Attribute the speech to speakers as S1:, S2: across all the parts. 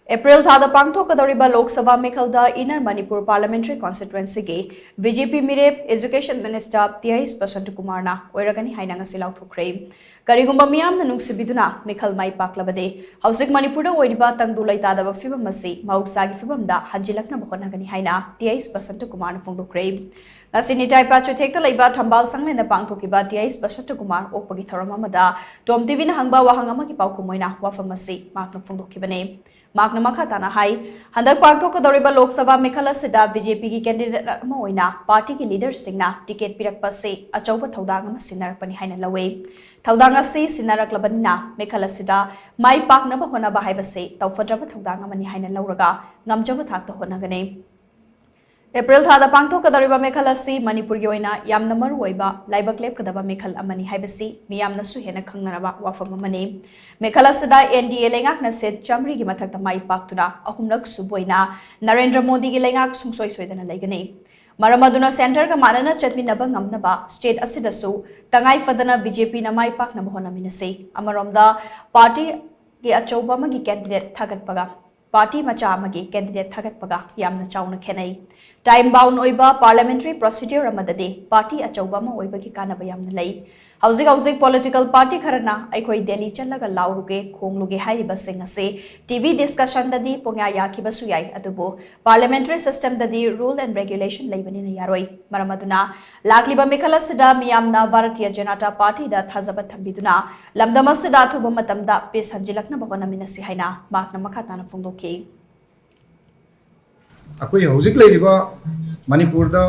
S1: April thada pangthokkadouriba Lok Sabha Meekhal Inner Manipur Parliamentary Constituency ge Bjp Meerep Education Minister Basanta Kumar na Oiragani haina ngasi laothokkhre karigumba miyamna nungsibiduna Meekhal mai paklabade hausik Manipurda oiriba tangdulai tadaba fibam masi mahuksagi fibamda hanjilakna bahonagani haina Basanta Kumar na phongdokhre ngasi ni taipa chuthekta leiba thambal sanglena pangthokiba Basanta Kumar okpagi tharam amada TOMTV na hangba wahang amagi paukumoina wafam masi makna phongdokhibane Magna Makatana Hai, Handak pangthokkadouriba Lok Sabha Meekhal asida BJP ki candidate ama oina party ki leader singna ticket pirakpa se achauba thodang ama sinarakpani haina lawe thodang ase sinaraklabanina Meekhal asida mai paknaba honaba haibase tawfadraba thodang amani haina lauraga ngamjaba thakta honagane April thada pangthokkadouriba Meekhal asi Manipur gi oina yamna maru oiba laibak lepkadaba Meekhal amani haibasi miyamna su hena khangnaraba wafam amani Meekhal asida NDA lengakna set chamri gi mathakta mai paktuna ahumlak suboina Narendra Modi gi lengak sungsoi soidana laigani maramaduna center ga manana chatminaba ngamnaba state asida su tangai fadana BJP na mai pakna bahona minase amaromda party gi achauba magi candidate thagatpaga Party macha amagi candidate thagatpaga yamna chauna khenai time bound oiba parliamentary procedure amadade party achauba ma oiba ki kanaba yamna lei hauzik political party kharana aikoi Delhi challaga lauruge khongluge hairiba sing ase TV discussion dadi pongya yakhiba suyai adubo parliamentary system dadi rule and regulation leibani na yaroi maramaduna lakliba Meekhal asida miyamna Bharatiya Janata Party da thazaba thambiduna lamdama sida thuba matamda pe sanjilakna bahona minasi haina makna makhatana phongdokhi
S2: akoi hauzik leiriba Manipur da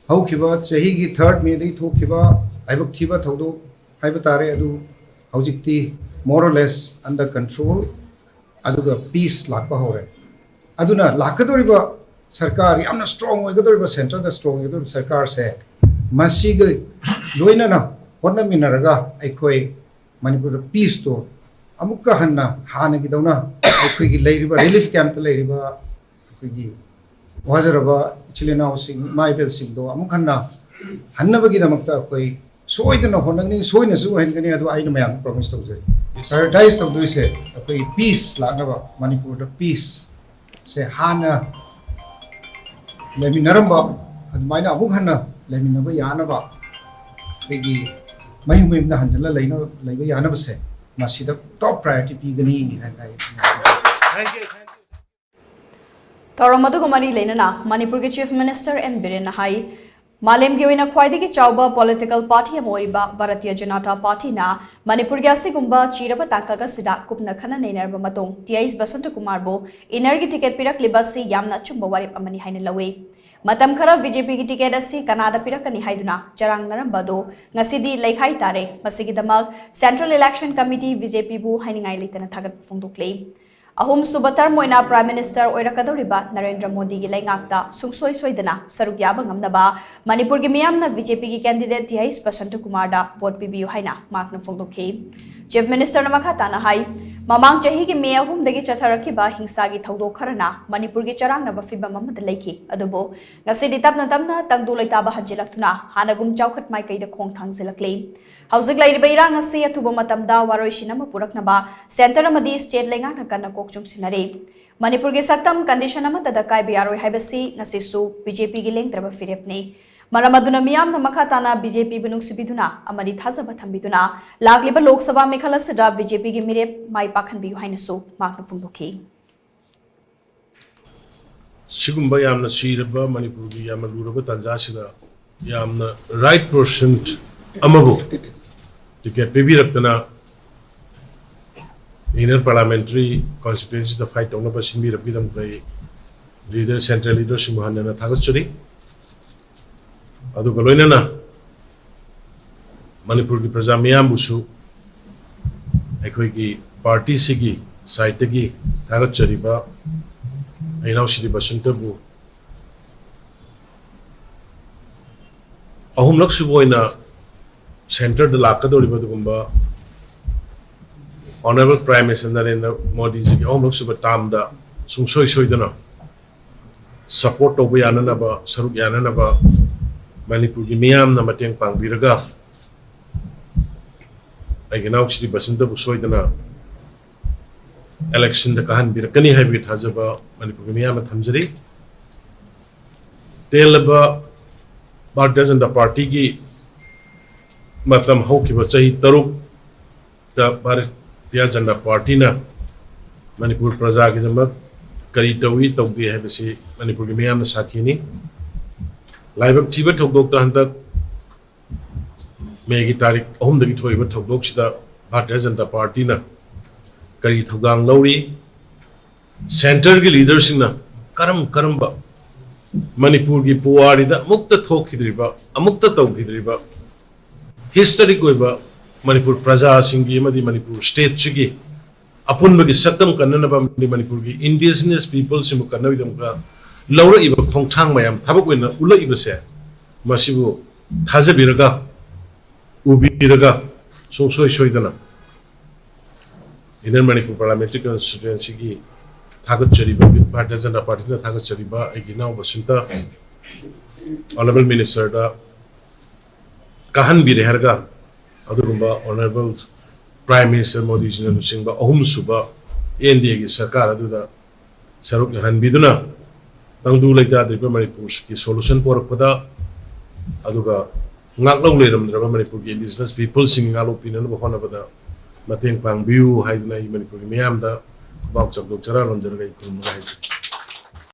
S2: haukiba chahi gi 3rd May dei thokiba aibak thiba thodo haiba tare adu haujikti more or less under control aduga peace lakpa hore aduna lakadoriba sarkar yamna strong oigadoriba center da strong oigadoriba sarkar se masiga loina na honna minaraga aikoi Manipur peace to amukka hanna hana gi dauna aikoi gi leiriba relief camp ta leiriba aikoi wazaraba chilena housing maibel sing do amukhanna hannabagi damakta akoi soidana honangni soina su hengani adu aina mayam promise tawjai prioritize tawdoi se akoi peace lagnaba Manipur da peace se hana leminaramba admaina amukhanna leminaba yanaba begi mayumna hanjala leina leiba yanaba se masida top priority pigani hanai thank you
S1: Tauramadu Kumari Lenana, Manipur ki Chief Minister M. Biren Hai, Malem ki oina khwaidagi chauba political party amoiba Bharatiya Janata Party na Manipur gi asigumba chiraba tangkaga sida kupna khana neinarba matong Basanta Kumar bo inner gi ticket pirak libasi yamna chumba warip amani haina lawe matam khara BJP gi ticket asi Canada pirakani haiduna charang naramba do ngasidi leikhai tare masigi damal Central Election Committee BJP bu hainingai litana thagat phongdokle Ahum subatar moina Prime Minister Oiragani Narendra Modi gi lengakta sungsoi soidana saruk yaba ngamnaba Manipur gi miyamna BJP gi candidate Basanta Kumar da vote pibiu haina makna phongdokhi Chief Minister namakhatana hai mamang chahi gi me ahum dagi chatharakiba hingsa gi thodok kharana Manipur gi charang na bafiba mamad leikhi adubo ngasi ditapna tamna tangdulai taba hanjilaktuna hanagum chawkhat mai kaida khong thangzilakle Hauzik lairiba irang ase athuba matamda waroisinama puraknaba center amadi state lengakna kana kokchum sinare Manipur gi saktam condition amada kai biaroi haibasi ngasisu BJP gi lengtraba firepne maramaduna miyamna makhatana BJP bunung sibiduna amadi thazaba thambiduna lagliba Lok Sabha Meekhal asida BJP gi Meerep mai pakhan biu hainasu makna phungdokhi
S3: sigumba yamna siraba Manipur gi yamna luraba tanja sida yamna right person amabu ticket pibiraptana Inner Parliamentary Constituency the fight on the Basimi Rapidam by leader central leader Simuhanana Thagachari Adu Galoinana Manipur ki Prajamiam Busu Equigi Party Sigi Saitagi Thagachari ba Aina Shri Basanta Bu Ahum Laksuboina Center the Lakadoriba Gumba Honorable Prime Minister Narendra Modi ji ki Om Lok Sabha tam da sungsoi soidana support to yanana ba saruk yanana ba Manipur gi miyam na mateng pangbiraga ai ginau Shri Basanta bu soidana election da kahan birakani hai bi thajaba Manipur gi miyam thamjari telaba Bharatiya Janata Party gi matam haukiba chahi taruk da Bharatiya Janata Party na Manipur praja gi damak kari tawi tawdi hai bisi Manipur gi miyam sakhini laibak thiba thokdok ta handak Megi tarik ahum dagi thoi ba thokdok sida Bharatiya Janata Party na kari thogang lauri center gi leaders na karam ba Manipur gi puari da mukta thokhidriba amukta tawkhidriba history koi ba Manipur praja singi amadi Manipur state chigi apun bagi satam kanna ba Manipur gi indigenous people simu kanna widam ka laura iba khongthang mayam thabak wena ula iba se masibu thajabiraga ubiraga soidana Inner Manipur Parliamentary Constituency ki thagat chariba Bharatiya Janata Party na thagat chariba agina Basanta Honorable Minister da kahan bi reharga adugumba Honorable Prime Minister Modi ji na singba ahum suba NDA gi sarkar aduda saruk han biduna tangdu laita driba Manipur ki solution porakpada aduga ngaklau leramdraba Manipur gi business people singing alo pinan ba hona bada mateng pang biu haidna Manipur gi miyam da bawchak dok chara lonjar gai kurumai